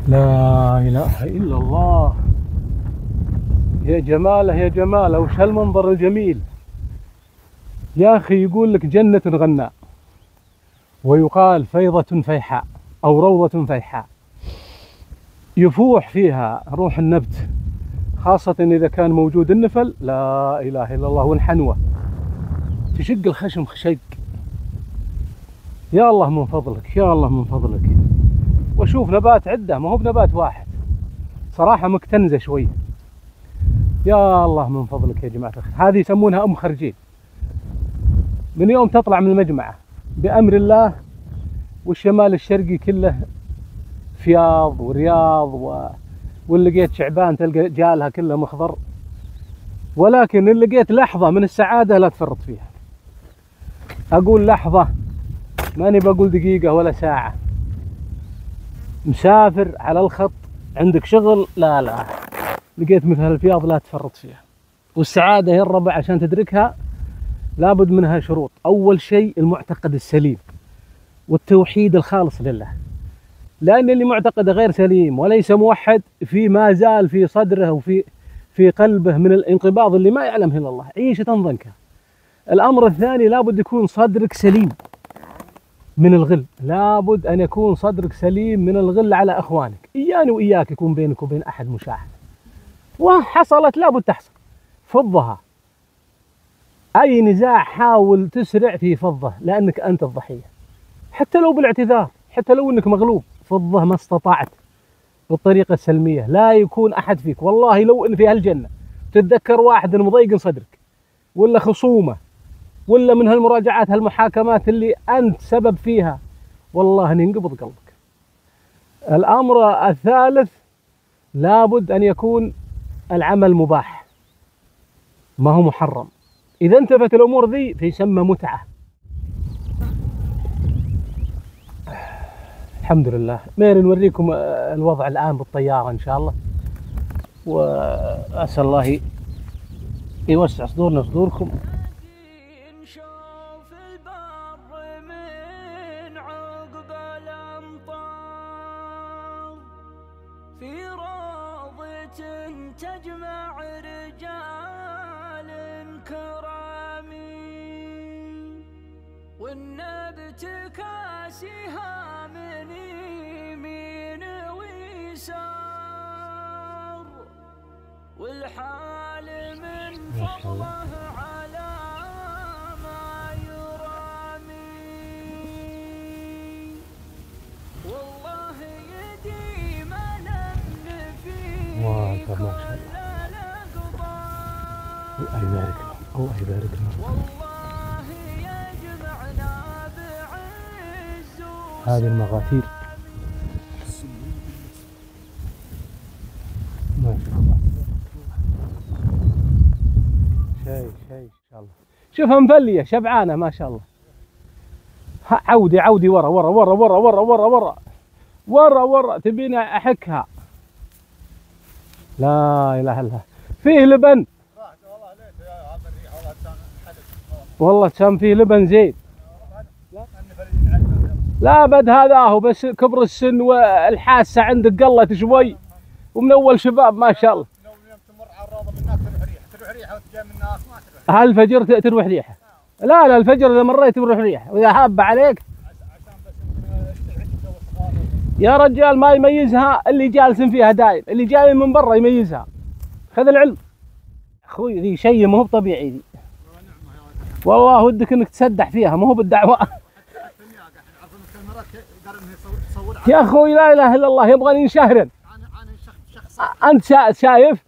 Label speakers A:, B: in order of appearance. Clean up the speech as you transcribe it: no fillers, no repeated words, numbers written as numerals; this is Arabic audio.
A: لا إله إلا الله. يا جماله يا جماله، وش هالمنظر الجميل يا أخي. يقول لك جنة غناء، ويقال فيضة فيحاء أو روضة فيحاء، يفوح فيها روح النبت، خاصة إذا كان موجود النفل. لا إله إلا الله. والحنوة تشق الخشم خشق. يا الله من فضلك، يا الله من فضلك. واشوف نبات عدة، ما هو بنبات واحد، صراحة مكتنزة شوي. يا الله من فضلك يا جماعة الخير. هذه يسمونها أم خرجين. من يوم تطلع من المجمعة بأمر الله، والشمال الشرقي كله فياض ورياض واللي لقيت شعبان تلقى جالها كله مخضر. ولكن اللي لقيت لحظة من السعادة لا تفرط فيها. أقول لحظة، ماني بقول دقيقة ولا ساعة. مسافر على الخط، عندك شغل، لا لقيت مثل الفياض لا تفرط فيها. والسعادة هي الربع، عشان تدركها لابد منها شروط. أول شيء المعتقد السليم والتوحيد الخالص لله، لأن اللي معتقده غير سليم وليس موحد في ما زال في صدره وفي قلبه من الانقباض اللي ما يعلمه إلا الله، عيشة ضنكة. الأمر الثاني لابد يكون صدرك سليم من الغل، لابد أن يكون صدرك سليم من الغل على أخوانك. إياني وإياك يكون بينك وبين أحد مشاحنة، وحصلت لابد تحصل، فضها. أي نزاع حاول تسرع في فضه، لأنك أنت الضحية، حتى لو بالاعتذار، حتى لو أنك مغلوب، فضه ما استطعت بالطريقة السلمية. لا يكون أحد فيك، والله لو أن في هالجنة تتذكر واحد مضيق صدرك، ولا خصومة، ولا من هالمراجعات هالمحاكمات اللي أنت سبب فيها، والله أن ينقبض قلبك. الأمر الثالث لابد أن يكون العمل مباح، ما هو محرم. إذا انتفت الأمور ذي فيسمى متعة. الحمد لله. مين نوريكم الوضع الآن بالطيارة إن شاء الله، وأسأل الله يوسع صدورنا وصدوركم.
B: في روضة تجمع رجال كرامي، والنبت كاسيها من يمين ويسار، والحال من فضله على ما يرامي. والله يديم
A: ما شاء الله، الله يبارك لهم، الله يبارك لهم. هذه المغافير ما شاء الله، شيء ان شاء الله. شوفها مفلية شبعانة ما شاء الله. عودي ورا ورا ورا ورا ورا ورا ورا ورا ورا، تبيني احكها. لا اله الا الله. فيه لبن والله، كان فيه لبن زين. لا بد هذا هو، بس كبر السن والحاسه عندك قلت شوي، ومن اول شباب ما شاء الله.
C: لو يوم تمر على الروضه من الناس تروح ريحه وتجي من الناس ما تروح.
A: هالفجر تروح ريحه. لا الفجر اذا مريت تروح ريحه، واذا هاب عليك يا رجال ما يميزها اللي جالس فيها دايم، اللي جاي من برا يميزها. خذ العلم اخوي، ذي شيء ما هو طبيعي ذي، والله ودك انك تسدح فيها، ما هو بالدعوه. يا اخوي لا اله الا الله، يبغاني ينشهرن. انت شايف؟